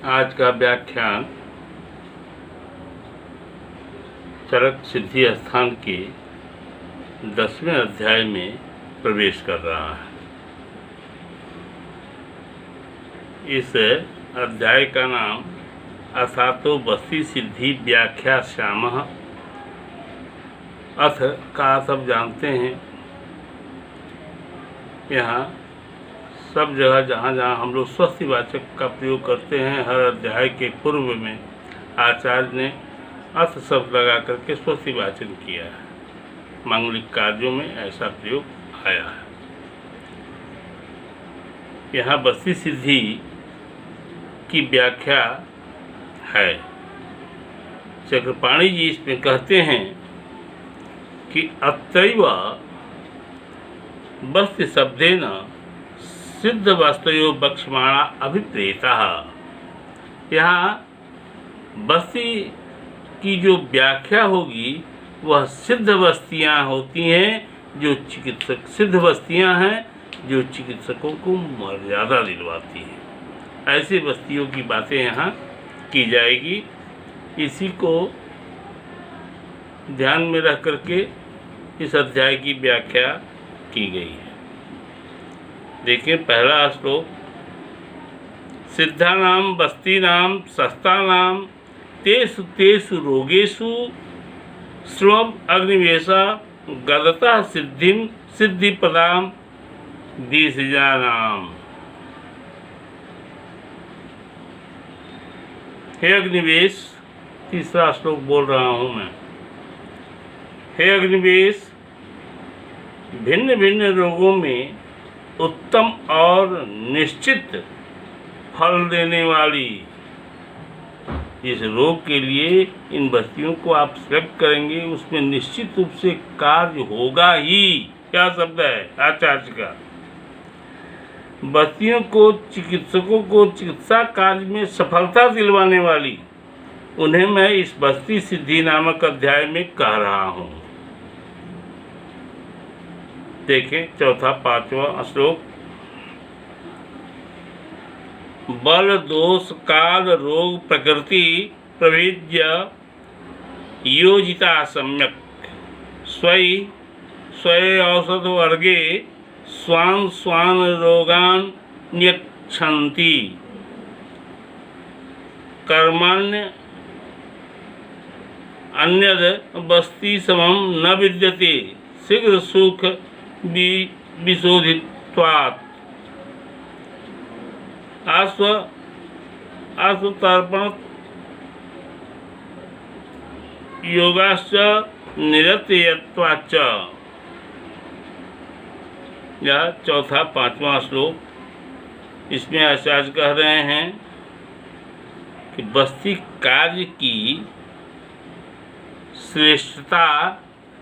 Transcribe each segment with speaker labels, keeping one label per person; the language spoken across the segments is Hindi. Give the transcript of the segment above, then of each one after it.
Speaker 1: आज का व्याख्यान चरक सिद्धि स्थान के 10वें अध्याय में प्रवेश कर रहा है। इस अध्याय का नाम अथातो बस्ती सिद्धि व्याख्या श्यामः अथ का सब जानते हैं। यहाँ सब जगह जहाँ जहाँ हम लोग स्वस्तिवाचक का प्रयोग करते हैं, हर अध्याय के पूर्व में आचार्य ने अर्थ शब्द लगा करके स्वस्तिवाचन किया है। मांगलिक कार्यों में ऐसा प्रयोग आया है। यहाँ बस्ती सिद्धि की व्याख्या है। चक्रपाणी जी इसमें कहते हैं कि अत्रैव बस्ति शब्देन सिद्ध वस्तुयो बक्ष्माणा अभिप्रेता। यहाँ बस्ती की जो व्याख्या होगी वह सिद्ध वस्तियाँ होती हैं, जो चिकित्सक सिद्ध वस्तियाँ हैं जो चिकित्सकों को मर्यादा दिलवाती हैं। ऐसी वस्तियों की बातें यहाँ की जाएगी। इसी को ध्यान में रख करके इस अध्याय की व्याख्या की गई है। देखिए पहला श्लोक, सिद्धानाम बस्तीनाम सस्तानाम तेषु तेषु रोगेषु श्रवम अग्निवेशा गदता सिद्धिम सिद्धिपदाम दिशजानाम। हे अग्निवेश, तीसरा श्लोक बोल रहा हूँ मैं। हे अग्निवेश, भिन्न भिन्न रोगों में उत्तम और निश्चित फल देने वाली जिस रोग के लिए इन बस्तियों को आप सेलेक्ट करेंगे उसमें निश्चित रूप से कार्य होगा ही। क्या शब्द है आचार्य का। बस्तियों को, चिकित्सकों को चिकित्सा कार्य में सफलता दिलवाने वाली, उन्हें मैं इस बस्ती सिद्धि नामक अध्याय में कह रहा हूँ। देखें चौथा पांचवा श्लोक, बल दोष काल रोग प्रकृति प्रभेद्य योजिता सम्यक स्वयं स्वयं औषध वर्गे स्वान स्वान रोगान न्यक्षन्ति कर्माण्य अन्यद बस्ती समम न विद्यते शीघ्र सुख विशोधित्वात्। आत्मतर्पण योगाश्च निरतयत्वाच्च। यह चौथा पांचवा श्लोक। इसमें आचार्य कह रहे हैं कि बस्ती कार्य की श्रेष्ठता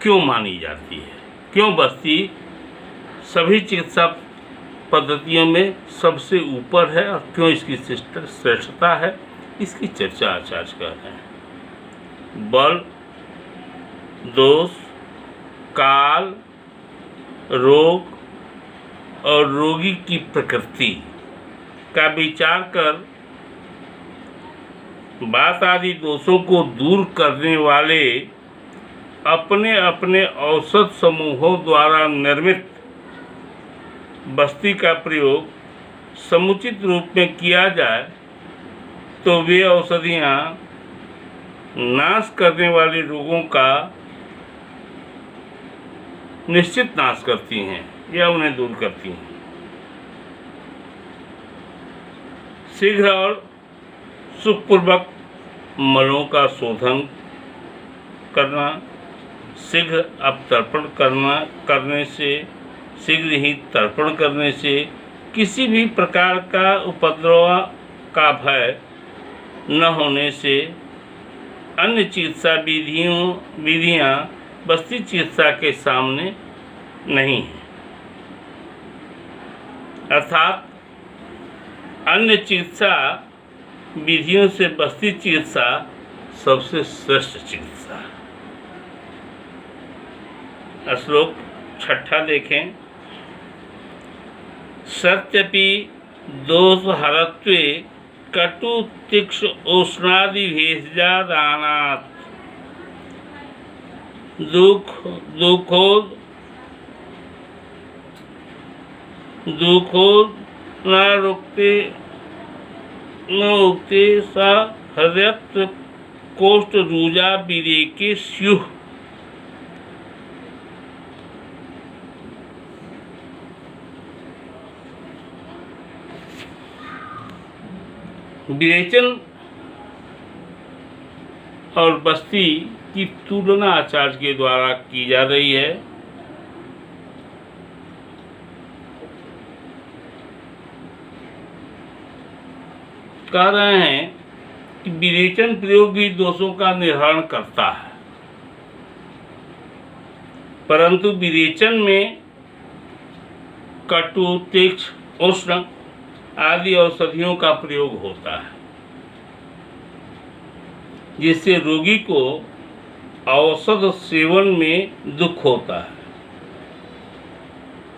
Speaker 1: क्यों मानी जाती है, क्यों बस्ती सभी चिकित्सा पद्धतियों में सबसे ऊपर है और क्यों इसकी श्रेष्ठता है, इसकी चर्चा आचार्य कर रहे हैं। बल दोष काल रोग और रोगी की प्रकृति का विचार कर बात आदि दोषों को दूर करने वाले अपने अपने औषध समूहों द्वारा निर्मित बस्ती का प्रयोग समुचित रूप में किया जाए तो वे औषधियाँ नाश करने वाले रोगों का निश्चित नाश करती हैं या उन्हें दूर करती हैं। शीघ्र और सुखपूर्वक मलों का शोधन करना, शीघ्र शीघ्र ही तर्पण करने से किसी भी प्रकार का उपद्रव का भय न होने से अन्य चिकित्सा विधियाँ बस्ती चिकित्सा के सामने नहीं है। अर्थात अन्य चिकित्सा विधियों से बस्ती चिकित्सा सबसे श्रेष्ठ चिकित्सा। श्लोक छठा देखें, सत्यपि दोषहरत्वे कटु तीक्ष्ण उष्णादि भेषजा दानात् दुखोद न रुकते सा हृदय कोष्ठ रुजा विरेके स्युः। विरेचन और बस्ती की तुलना आचार्य के द्वारा की जा रही है। कह रहे हैं कि विरेचन प्रयोग भी दोषों का निर्हरण करता है, परंतु विरेचन में कटु तीक्ष्ण उष्ण आदि औषधियों का प्रयोग होता है, जिससे रोगी को औषध सेवन में दुख होता है।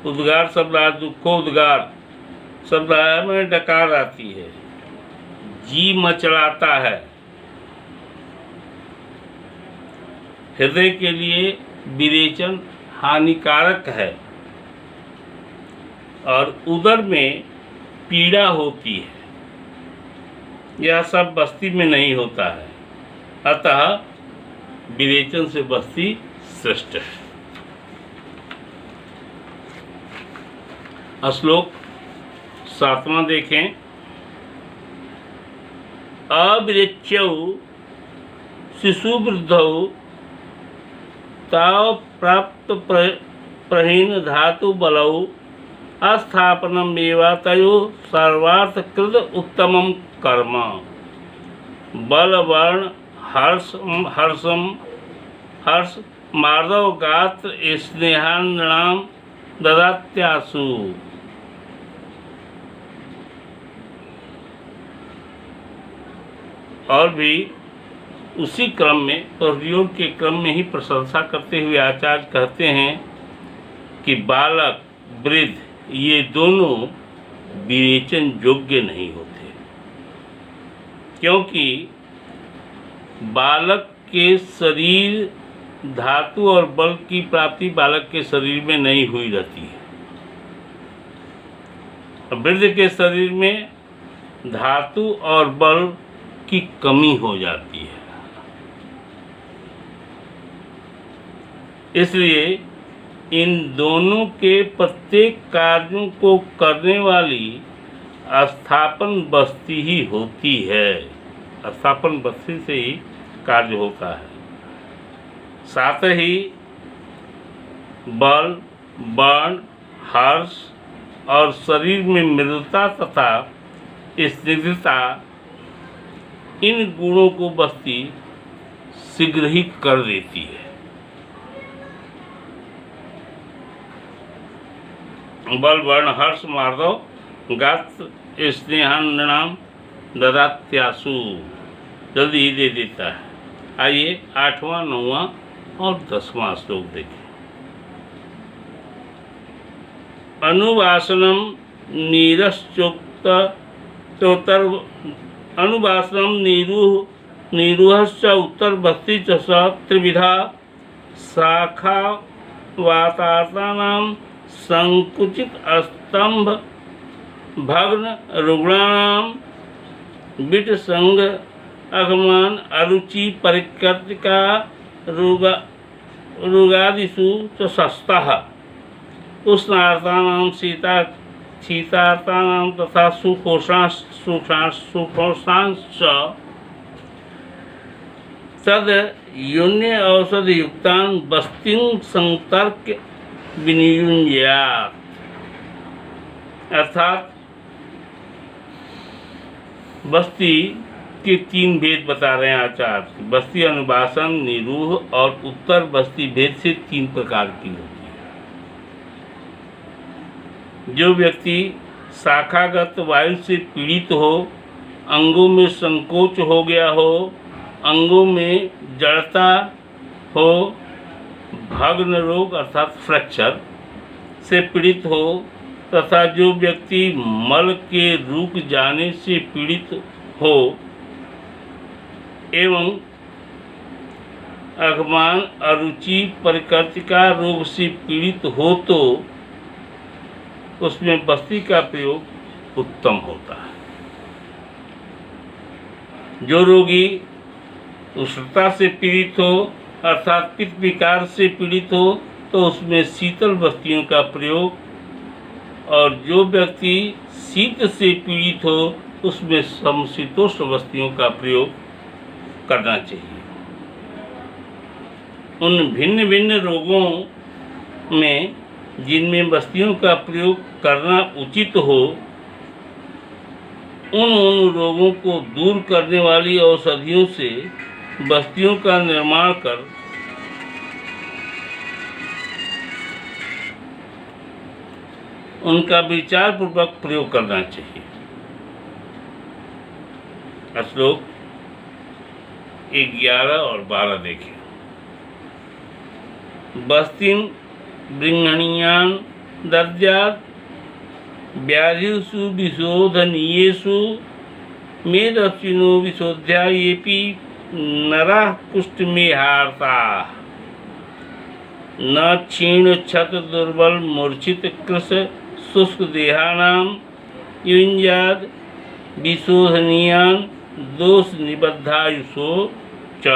Speaker 1: उद्गार शब्द दुखोद्गार शब्द में डकार आती है, जी मचलाता है। हृदय के लिए विरेचन हानिकारक है और उदर में पीड़ा होती है। यह सब बस्ती में नहीं होता है, अतः विरेचन से बस्ती श्रेष्ठ है। श्लोक 7वां देखें। अविरेच्यौ शिशुवृद्धौ ताव प्राप्त प्रहीन धातु बलौ अस्थापनम एवा तयो सर्वार्थकृत उत्तमं कर्म बलवर्ण हर्ष मार्दव गात्र स्नेहान्नाम ददात्यासु। और भी उसी क्रम में प्रयोग के क्रम में ही प्रशंसा करते हुए आचार्य कहते हैं कि बालक वृद्ध ये दोनों विरेचन योग्य नहीं होते, क्योंकि बालक के शरीर धातु और बल की प्राप्ति बालक के शरीर में नहीं हुई रहती है। वृद्ध के शरीर में धातु और बल की कमी हो जाती है, इसलिए इन दोनों के प्रत्येक कार्यों को करने वाली स्थापन बस्ती ही होती है। स्थापन बस्ती से ही कार्य होता है। साथ ही बल, वर्ण, हर्ष और शरीर में मृदुता तथा स्निग्धता, इन गुणों को बस्ती शीघ्र ही कर देती है। बल, वर्ण, हर्ष, मार्दव गात्र स्नेहान्नाम ददात्यासु, जल्दी ही दे देता है। आइए 8वां, 9वां और 10वां श्लोक देखें। अनुवासनम नीरश्चोक्त चोत्तर अनुवासनम नीरुहश्च उत्तर बस्ती च स त्रिविधा शाखा वातार्थानां संकुचित स्तंभ भग्न रुग्णानां बिट संग अगमान अरुचि परिकृतिका रुगादिषु च सस्तः उष्णार्तानां शीतार्तानां तथा सुखोष्णांश्च तद योन्य औषध युक्तान बस्तिं संतर्क विनियुंज्यात्। अर्थात बस्ती के 3 भेद बता रहे हैं आचार्य। बस्ती अनुवासन, निरूह और उत्तर बस्ती भेद से 3 प्रकार की होती है। जो व्यक्ति शाखागत वायु से पीड़ित हो, अंगों में संकोच हो गया हो, अंगों में जड़ता हो, भग्न रोग अर्थात फ्रैक्चर से पीड़ित हो, तथा जो व्यक्ति मल के रुक जाने से पीड़ित हो एवं अगमान अरुचि परिकर्तिका रोग से पीड़ित हो तो उसमें बस्ती का प्रयोग उत्तम होता है। जो रोगी उष्णता से पीड़ित हो अर्थात पित्त विकार से पीड़ित हो तो उसमें शीतल बस्तियों का प्रयोग, और जो व्यक्ति शीत से पीड़ित हो उसमें समशीतोष्ण बस्तियों का प्रयोग करना चाहिए। उन भिन्न भिन्न रोगों में जिनमें बस्तियों का प्रयोग करना उचित हो उन रोगों को दूर करने वाली औषधियों से बस्तियों का निर्माण कर उनका विचार पूर्वक प्रयोग करना चाहिए। श्लोक 11 और 12 देखें। बस्तिं बृंहणीयान् दद्यात् व्याधिषु विशोधनीयेषु मेदस्विनो विशोध्यायेऽपि नराः कुष्ठमेहार्ताः न क्षीण क्षत दुर्बल मूर्छित कृश शुष्क देहानां युञ्जाद विशोधनीयान् दोष निबद्धायुषो च।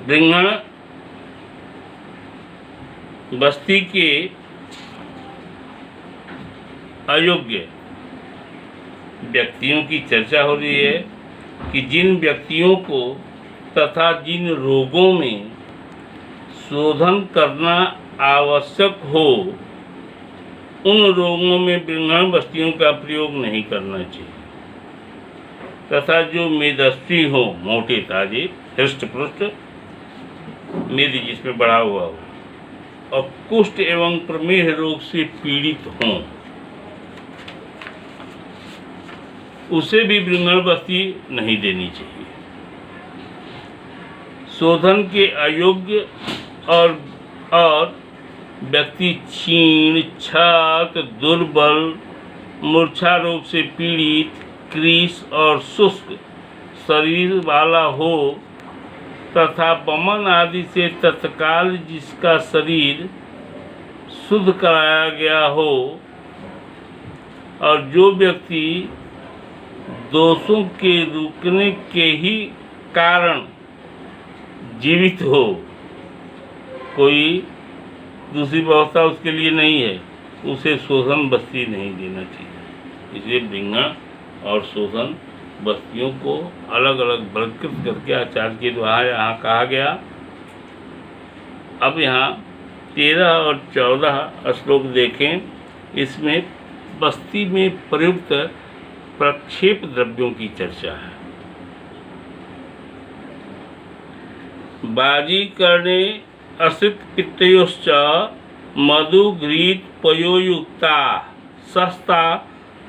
Speaker 1: बृंहण बस्ती के अयोग्य व्यक्तियों की चर्चा हो रही है कि जिन व्यक्तियों को तथा जिन रोगों में शोधन करना आवश्यक हो उन रोगों में बृंहण बस्तियों का प्रयोग नहीं करना चाहिए, तथा जो मेदस्वी हो, मोटे ताजे, हृष्ट पुष्ट, मेद जिसमें बढ़ा हुआ हो और कुष्ठ एवं प्रमेह रोग से पीड़ित हों उसे भी बृंहण बस्ती नहीं देनी चाहिए। शोधन के अयोग्य और व्यक्ति क्षीण क्षत दुर्बल मूर्छा रोग से पीड़ित कृश और शुष्क शरीर वाला हो तथा वमन आदि से तत्काल जिसका शरीर शुद्ध कराया गया हो और जो व्यक्ति दोषों के रुकने के ही कारण जीवित हो, कोई दूसरी व्यवस्था उसके लिए नहीं है, उसे शोधन बस्ती नहीं देना चाहिए। इसलिए बृंहण और शोधन बस्तियों को अलग अलग वर्गीकृत करके आचार्य के द्वारा यहाँ कहा गया। अब यहाँ 13 और 14 श्लोक देखें। इसमें बस्ती में प्रयुक्त प्रक्षेप द्रव्यों की चर्चा है। बाजीकरणे असित पित्तयोश्च मधु घृत पयोयुक्ता सस्ता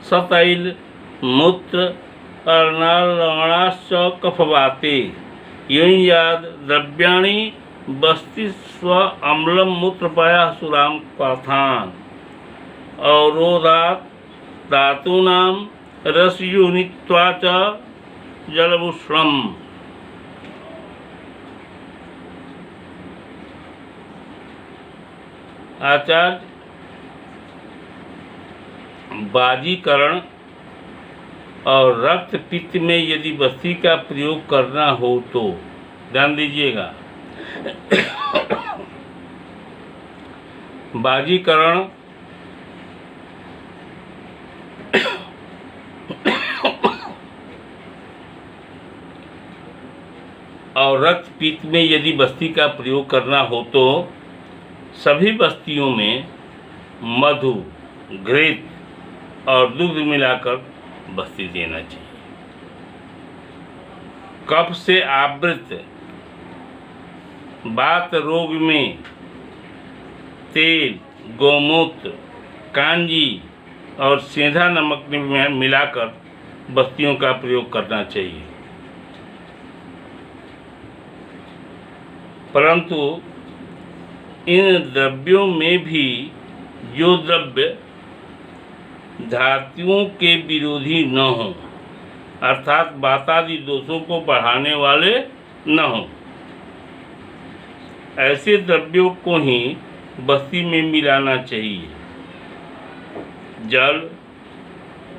Speaker 1: सतैल मूत्र अर्णालवणाश्च कफवाते युञ्जाद द्रव्याणि बस्ति स्व अम्लं मूत्रपाया सुराम क्वाथान अवरोधात् धातूनां रसयोनित्वा च जलभूषणम्। आचार्य बाजीकरण और रक्त पित्त में यदि बस्ती का प्रयोग करना हो तो ध्यान दीजिएगा। बाजीकरण और रक्त पित्त में यदि बस्ती का प्रयोग करना हो तो सभी बस्तियों में मधु घृत और दूध मिलाकर बस्ती देना चाहिए। कफ से आवृत वात रोग में तेल, गौमूत्र, कांजी और सेंधा नमक में मिलाकर बस्तियों का प्रयोग करना चाहिए। परंतु इन द्रव्यों में भी जो द्रव्य धातुओं के विरोधी न हो, अर्थात वातादि दोषों को बढ़ाने वाले न हो, ऐसे द्रव्यों को ही बस्ती में मिलाना चाहिए। जल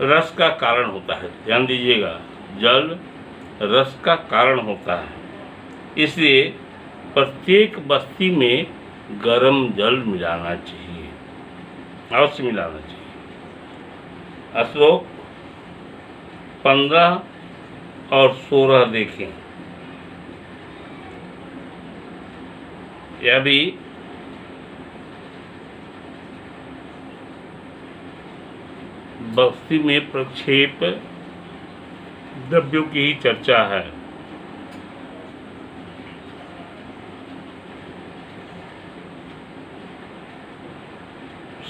Speaker 1: रस का कारण होता है, ध्यान दीजिएगा, जल रस का कारण होता है, इसलिए प्रत्येक बस्ती में गर्म जल मिलाना चाहिए, अवश्य मिलाना चाहिए। श्लोक 15 और 16 देखें। यह भी बस्ती में प्रक्षेप द्रव्यों की ही चर्चा है।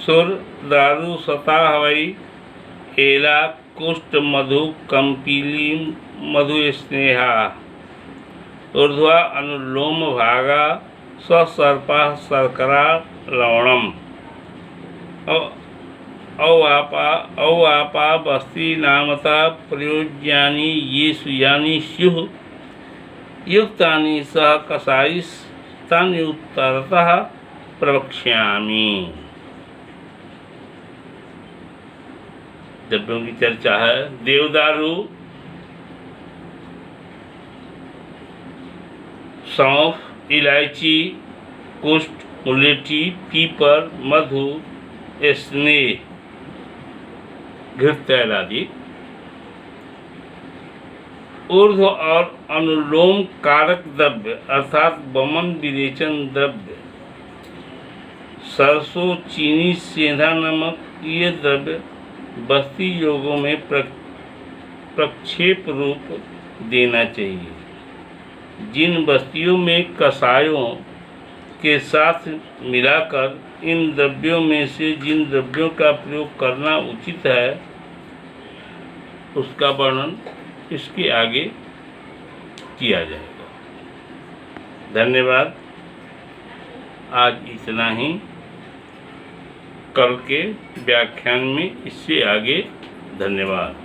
Speaker 1: सुर दारू सता हवई एला कुष्ठ मधु कंपीली मधु स्नेहा ऊर्ध्वा अनुलोम भागा स्वसर्पा शर्करा लवणम औआपा बस्ती नामता प्रयोज्यानि ये सुयानि स्युः युक्तानि सह कषायिस्तानि उत्तरतः प्रवक्ष्यामि। द्रव्यों की चर्चा है। देवदारू, सौंफ, इलायची, कुष्ठ, मुलेठी, पीपर, मधु, स्नेह, घृतैल आदि। ऊर्ध्व और अनुलोम कारक द्रव्य अर्थात वमन विरेचन द्रव्य, सरसों, चीनी, सेंधा नमक, ये द्रव्य बस्ती योगों में प्रक्षेप रूप देना चाहिए। जिन बस्तियों में कषायों के साथ मिलाकर इन द्रव्यों में से जिन द्रव्यों का प्रयोग करना उचित है, उसका वर्णन इसके आगे किया जाएगा। धन्यवाद। आज इतना ही। कल के व्याख्यान में इससे आगे। धन्यवाद।